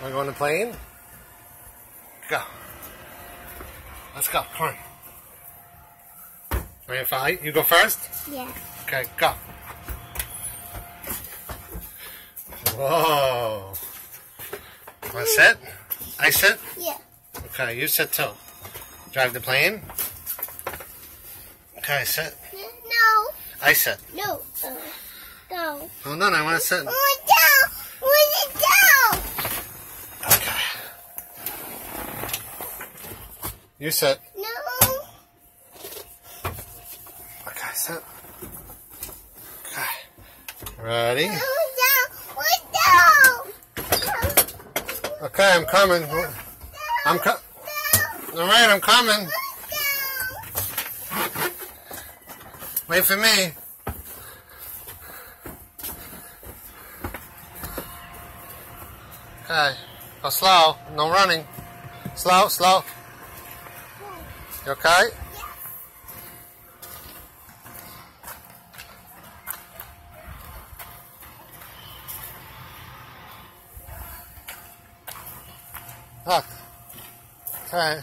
Want to go on the plane? Go. Let's go. Come on. Ready to fly? You go first? Yeah. Okay, go. Whoa. Want to sit? I sit? Yeah. Okay, you sit too. Drive the plane? Okay, sit. No. I sit. No. Go. Hold on, I want to sit. I want down. I want it down. Okay. You sit. No. Okay, sit. Okay. Ready? I want down. Okay, I'm coming. I'm Alright, I'm coming. Wait for me. Okay. Go slow. No running. Slow, slow. You okay? Look. Okay.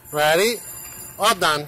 Ready? All done.